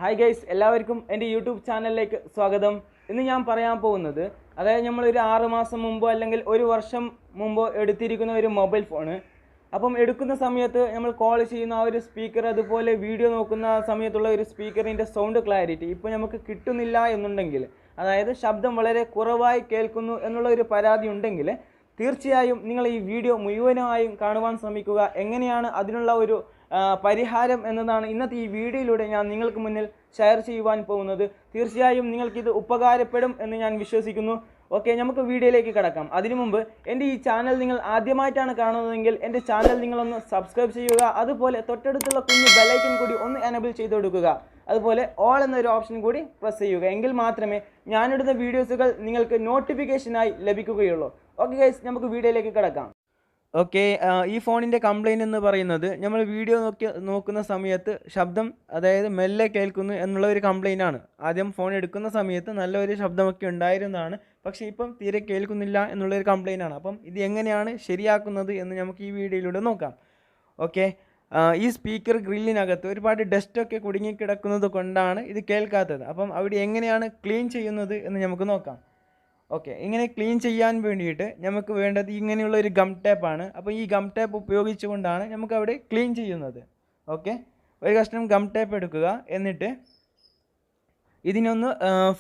Hi guys, എല്ലാവർക്കും എൻ്റെ YouTube ചാനലിലേക്ക് സ്വാഗതം. ഇന്ന് ഞാൻ പറയാൻ പോകുന്നത്, അതായത് നമ്മളൊരു 6 മാസം മുമ്പോ അല്ലെങ്കിൽ ഒരു വർഷം മുമ്പോ എടുത്തിരിക്കുന്ന ഒരു മൊബൈൽ ഫോണ്. അപ്പം എടുക്കുന്ന സമയത്ത് നമ്മൾ കോൾ ചെയ്യുന്ന ആ ഒരു സ്പീക്കർ, അതുപോലെ വീഡിയോ നോക്കുന്ന സമയത്തുള്ള ഒരു സ്പീക്കറിൻ്റെ സൗണ്ട് ക്ലാരിറ്റി ഇപ്പോൾ നമുക്ക് കിട്ടുന്നില്ല എന്നുണ്ടെങ്കിൽ, അതായത് ശബ്ദം വളരെ കുറവായി കേൾക്കുന്നു എന്നുള്ള ഒരു പരാതി ഉണ്ടെങ്കിൽ തീർച്ചയായും നിങ്ങൾ ഈ വീഡിയോ മുഴുവനായും കാണുവാൻ ശ്രമിക്കുക. എങ്ങനെയാണ് അതിനുള്ള ഒരു പരിഹാരം എന്നതാണ് ഇന്നത്തെ ഈ വീഡിയോയിലൂടെ ഞാൻ നിങ്ങൾക്ക് മുന്നിൽ ഷെയർ ചെയ്യുവാൻ പോകുന്നത്. തീർച്ചയായും നിങ്ങൾക്കിത് ഉപകാരപ്പെടും എന്ന് ഞാൻ വിശ്വസിക്കുന്നു. ഓക്കെ, നമുക്ക് വീഡിയോയിലേക്ക് കടക്കാം. അതിനു മുമ്പ് എൻ്റെ ഈ ചാനൽ നിങ്ങൾ ആദ്യമായിട്ടാണ് കാണുന്നതെങ്കിൽ എൻ്റെ ചാനൽ നിങ്ങളൊന്ന് സബ്സ്ക്രൈബ് ചെയ്യുക. അതുപോലെ തൊട്ടടുത്തുള്ള കുഞ്ഞു ബെല്ലൈക്കൻ കൂടി ഒന്ന് എനേബിൾ ചെയ്ത് കൊടുക്കുക. അതുപോലെ ഓൾ എന്നൊരു ഓപ്ഷൻ കൂടി പ്രസ് ചെയ്യുക. എങ്കിൽ മാത്രമേ ഞാനിടുന്ന വീഡിയോസുകൾ നിങ്ങൾക്ക് നോട്ടിഫിക്കേഷനായി ലഭിക്കുകയുള്ളൂ. ഓക്കെ ഗൈസ്, നമുക്ക് വീഡിയോയിലേക്ക് കടക്കാം. ഓക്കെ, ഈ ഫോണിൻ്റെ കംപ്ലയിൻ്റ് എന്ന് പറയുന്നത്, നമ്മൾ വീഡിയോ നോക്കുന്ന സമയത്ത് ശബ്ദം, അതായത് മെല്ലെ കേൾക്കുന്നു എന്നുള്ള ഒരു കംപ്ലയിൻ്റ് ആണ്. ആദ്യം ഫോൺ എടുക്കുന്ന സമയത്ത് നല്ലൊരു ശബ്ദമൊക്കെ ഉണ്ടായിരുന്നതാണ്, പക്ഷേ ഇപ്പം തീരെ കേൾക്കുന്നില്ല എന്നുള്ളൊരു കംപ്ലയിൻ്റ് ആണ്. അപ്പം ഇത് എങ്ങനെയാണ് ശരിയാക്കുന്നത് എന്ന് നമുക്ക് ഈ വീഡിയോയിലൂടെ നോക്കാം. ഓക്കെ, ഈ സ്പീക്കർ ഗ്രില്ലിനകത്ത് ഒരുപാട് ഡസ്റ്റൊക്കെ കുടുങ്ങിക്കിടക്കുന്നത് കൊണ്ടാണ് ഇത് കേൾക്കാത്തത്. അപ്പം അവിടെ എങ്ങനെയാണ് ക്ലീൻ ചെയ്യുന്നത് എന്ന് നമുക്ക് നോക്കാം. ഓക്കെ, ഇങ്ങനെ ക്ലീൻ ചെയ്യാൻ വേണ്ടിയിട്ട് നമുക്ക് വേണ്ടത് ഇങ്ങനെയുള്ള ഒരു ഗം ടേപ്പാണ്. അപ്പോൾ ഈ ഗം ടേപ്പ് ഉപയോഗിച്ചുകൊണ്ടാണ് നമുക്ക് അവിടെ ക്ലീൻ ചെയ്യുന്നത്. ഓക്കെ, ഒരു കഷ്ണം ഗം ടേപ്പ് എടുക്കുക, എന്നിട്ട് ഇതിനൊന്ന്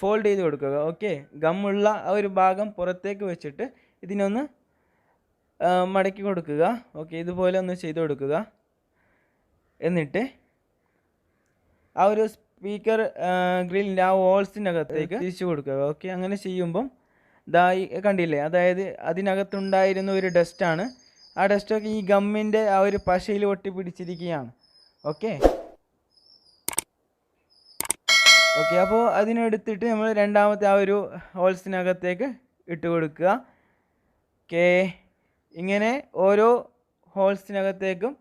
ഫോൾഡ് ചെയ്ത് കൊടുക്കുക. ഓക്കെ, ഗമ്മുള്ള ആ ഒരു ഭാഗം പുറത്തേക്ക് വെച്ചിട്ട് ഇതിനൊന്ന് മടക്കി കൊടുക്കുക. ഓക്കെ, ഇതുപോലെ ഒന്ന് ചെയ്ത് കൊടുക്കുക. എന്നിട്ട് ആ ഒരു സ്പീക്കർ ഗ്രില്ലിൻ്റെ ആ ഹോൾസിനകത്തേക്ക് തിരിച്ചു കൊടുക്കുക. ഓക്കെ, അങ്ങനെ ചെയ്യുമ്പം ഇതായി കണ്ടില്ലേ, അതായത് അതിനകത്തുണ്ടായിരുന്ന ഒരു ഡസ്റ്റാണ്. ആ ഡസ്റ്റൊക്കെ ഈ ഗമ്മിൻ്റെ ആ ഒരു പശയിൽ ഒട്ടിപ്പിടിച്ചിരിക്കുകയാണ്. ഓക്കെ, അപ്പോൾ അതിനെടുത്തിട്ട് നമ്മൾ രണ്ടാമത്തെ ആ ഒരു ഹോൾസിനകത്തേക്ക് ഇട്ട് കൊടുക്കുക. ഓക്കെ, ഇങ്ങനെ ഓരോ ഹോൾസിനകത്തേക്കും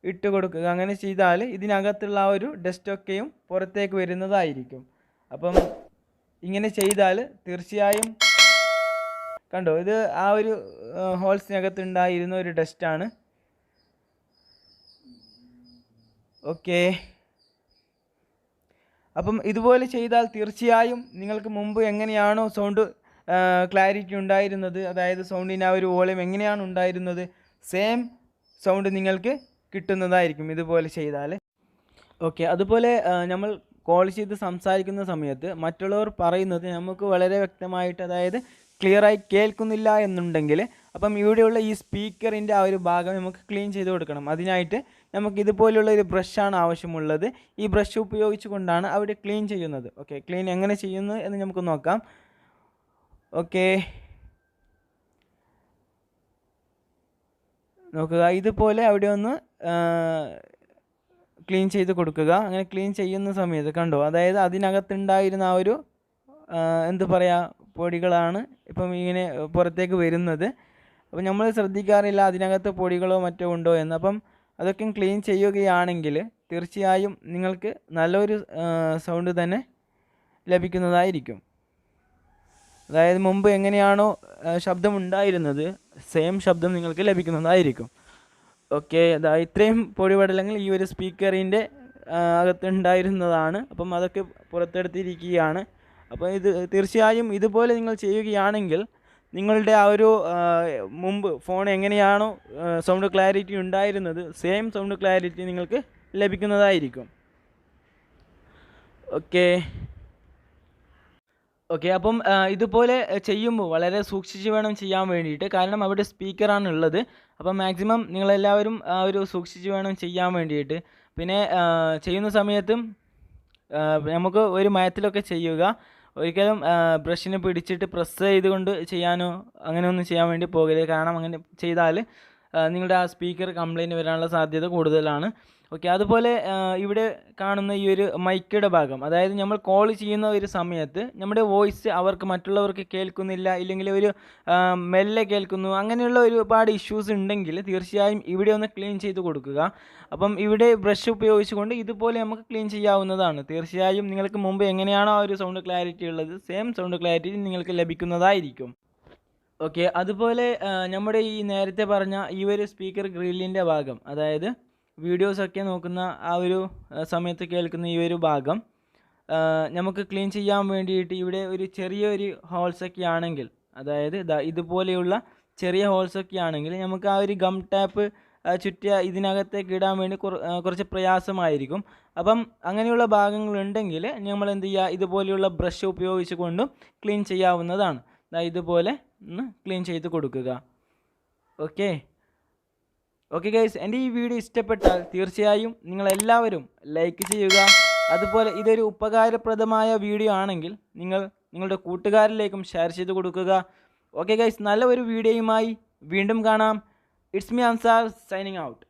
ഇട്ട് കൊടുക്കുക. അങ്ങനെ ചെയ്താൽ ഇതിനകത്തുള്ള ആ ഒരു ഡസ്റ്റൊക്കെയും പുറത്തേക്ക് വരുന്നതായിരിക്കും. അപ്പം ഇങ്ങനെ ചെയ്താൽ തീർച്ചയായും കണ്ടോ, ഇത് ആ ഒരു ഹോൾസിനകത്ത് ഉണ്ടായിരുന്ന ഒരു ഡസ്റ്റാണ്. ഓക്കെ, അപ്പം ഇതുപോലെ ചെയ്താൽ തീർച്ചയായും നിങ്ങൾക്ക് മുമ്പ് എങ്ങനെയാണോ സൗണ്ട് ക്ലാരിറ്റി ഉണ്ടായിരുന്നത്, അതായത് സൗണ്ടിൻ്റെ ആ ഒരു വോളിയം എങ്ങനെയാണ് ഉണ്ടായിരുന്നത്, സെയിം സൗണ്ട് നിങ്ങൾക്ക് കിട്ടുന്നതായിരിക്കും ഇതുപോലെ ചെയ്താൽ. ഓക്കെ, അതുപോലെ നമ്മൾ കോൾ ചെയ്ത് സംസാരിക്കുന്ന സമയത്ത് മറ്റുള്ളവർ പറയുന്നത് നമുക്ക് വളരെ വ്യക്തമായിട്ട്, അതായത് ക്ലിയറായി കേൾക്കുന്നില്ല എന്നുണ്ടെങ്കിൽ, അപ്പം ഇവിടെയുള്ള ഈ സ്പീക്കറിൻ്റെ ആ ഒരു ഭാഗം നമുക്ക് ക്ലീൻ ചെയ്ത് കൊടുക്കണം. അതിനായിട്ട് നമുക്ക് ഇതുപോലുള്ള ഒരു ബ്രഷാണ് ആവശ്യമുള്ളത്. ഈ ബ്രഷ് ഉപയോഗിച്ച് കൊണ്ടാണ് അവിടെ ക്ലീൻ ചെയ്യുന്നത്. ഓക്കെ, ക്ലീൻ എങ്ങനെ ചെയ്യുന്നു എന്ന് നമുക്ക് നോക്കാം. ഓക്കെ, നോക്കുക, ഇതുപോലെ അവിടെ ഒന്ന് ക്ലീൻ ചെയ്ത് കൊടുക്കുക. അങ്ങനെ ക്ലീൻ ചെയ്യുന്ന സമയത്ത് കണ്ടോ, അതായത് അതിനകത്തുണ്ടായിരുന്ന ആ ഒരു എന്ത് പറയുക, പൊടികളാണ് ഇപ്പം ഇങ്ങനെ പുറത്തേക്ക് വരുന്നത്. അപ്പം നമ്മൾ ശ്രദ്ധിക്കാറില്ല അതിനകത്ത് പൊടികളോ മറ്റോ ഉണ്ടോ എന്ന്. അപ്പം അതൊക്കെ ക്ലീൻ ചെയ്യുകയാണെങ്കിൽ തീർച്ചയായും നിങ്ങൾക്ക് നല്ലൊരു സൗണ്ട് തന്നെ ലഭിക്കുന്നതായിരിക്കും. അതായത് മുമ്പ് എങ്ങനെയാണോ ശബ്ദം ഉണ്ടായിരുന്നത്, സെയിം ശബ്ദം നിങ്ങൾക്ക് ലഭിക്കുന്നതായിരിക്കും. ഓക്കെ, ഇത്രയും പൊടിപടലങ്ങൾ ഈ ഒരു സ്പീക്കറിൻ്റെ അകത്തുണ്ടായിരുന്നതാണ്. അപ്പം അതൊക്കെ പുറത്തെടുത്തിരിക്കുകയാണ്. അപ്പോൾ ഇത് തീർച്ചയായും ഇതുപോലെ നിങ്ങൾ ചെയ്യുകയാണെങ്കിൽ നിങ്ങളുടെ ആ ഒരു മുമ്പ് ഫോൺ എങ്ങനെയാണോ സൗണ്ട് ക്ലാരിറ്റി ഉണ്ടായിരുന്നത്, സെയിം സൗണ്ട് ക്ലാരിറ്റി നിങ്ങൾക്ക് ലഭിക്കുന്നതായിരിക്കും. ഓക്കെ, അപ്പം ഇതുപോലെ ചെയ്യുമ്പോൾ വളരെ സൂക്ഷിച്ച് വേണം ചെയ്യാൻ വേണ്ടിയിട്ട്. കാരണം അവിടെ സ്പീക്കറാണ് ഉള്ളത്. അപ്പം മാക്സിമം നിങ്ങളെല്ലാവരും ഒരു സൂക്ഷിച്ച് വേണം ചെയ്യാൻ വേണ്ടിയിട്ട്. പിന്നെ ചെയ്യുന്ന സമയത്തും നമുക്ക് ഒരു മയത്തിലൊക്കെ ചെയ്യുക. ഒരിക്കലും ബ്രഷിനെ പിടിച്ചിട്ട് പ്രസ് ചെയ്തുകൊണ്ട് ചെയ്യാനോ അങ്ങനെയൊന്നും ചെയ്യാൻ വേണ്ടി പോകരുത്. കാരണം അങ്ങനെ ചെയ്താൽ നിങ്ങളുടെ ആ സ്പീക്കർ കംപ്ലയിൻറ്റ് വരാനുള്ള സാധ്യത കൂടുതലാണ്. ഓക്കെ, അതുപോലെ ഇവിടെ കാണുന്ന ഈ ഒരു മൈക്കയുടെ ഭാഗം, അതായത് നമ്മൾ കോൾ ചെയ്യുന്ന ഒരു സമയത്ത് നമ്മുടെ വോയിസ് അവർക്ക് മറ്റുള്ളവർക്ക് കേൾക്കുന്നില്ല, ഇല്ലെങ്കിൽ ഒരു മെല്ലെ കേൾക്കുന്നു, അങ്ങനെയുള്ള ഒരുപാട് ഇഷ്യൂസ് ഉണ്ടെങ്കിൽ തീർച്ചയായും ഇവിടെ ഒന്ന് ക്ലീൻ ചെയ്ത് കൊടുക്കുക. അപ്പം ഇവിടെ ബ്രഷ് ഉപയോഗിച്ചുകൊണ്ട് ഇതുപോലെ നമുക്ക് ക്ലീൻ ചെയ്യാവുന്നതാണ്. തീർച്ചയായും നിങ്ങൾക്ക് മുമ്പ് എങ്ങനെയാണോ ആ ഒരു സൗണ്ട് ക്ലാരിറ്റി ഉള്ളത്, സെയിം സൗണ്ട് ക്ലാരിറ്റി നിങ്ങൾക്ക് ലഭിക്കുന്നതായിരിക്കും. ഓക്കെ, അതുപോലെ നമ്മുടെ ഈ നേരത്തെ പറഞ്ഞ ഈ ഒരു സ്പീക്കർ ഗ്രില്ലിൻ്റെ ഭാഗം, അതായത് വീഡിയോസൊക്കെ നോക്കുന്ന ആ ഒരു സമയത്ത് കേൾക്കുന്ന ഈ ഒരു ഭാഗം, നമുക്ക് ക്ലീൻ ചെയ്യാൻ വേണ്ടിയിട്ട് ഇവിടെ ഒരു ചെറിയൊരു ഹോൾസൊക്കെ ആണെങ്കിൽ, അതായത് ഇതുപോലെയുള്ള ചെറിയ ഹോൾസൊക്കെ ആണെങ്കിൽ നമുക്ക് ആ ഒരു ഗം ടാപ്പ് ചുറ്റിയ ഇതിനകത്തേക്ക് ഇടാൻ വേണ്ടി കുറച്ച് പ്രയാസമായിരിക്കും. അപ്പം അങ്ങനെയുള്ള ഭാഗങ്ങളുണ്ടെങ്കിൽ നമ്മൾ എന്ത് ചെയ്യുക, ഇതുപോലെയുള്ള ബ്രഷ് ഉപയോഗിച്ച് കൊണ്ടും ക്ലീൻ ചെയ്യാവുന്നതാണ്. ഇതുപോലെ ഒന്ന് ക്ലീൻ ചെയ്ത് കൊടുക്കുക. ഓക്കെ ഗൈസ്, എൻ്റെ ഈ വീഡിയോ ഇഷ്ടപ്പെട്ടാൽ തീർച്ചയായും നിങ്ങളെല്ലാവരും ലൈക്ക് ചെയ്യുക. അതുപോലെ ഇതൊരു ഉപകാരപ്രദമായ വീഡിയോ ആണെങ്കിൽ നിങ്ങളുടെ കൂട്ടുകാരിലേക്കും ഷെയർ ചെയ്ത് കൊടുക്കുക. ഓക്കെ ഗൈസ്, നല്ല ഒരു വീഡിയോയുമായി വീണ്ടും കാണാം. It's me Ansar signing out.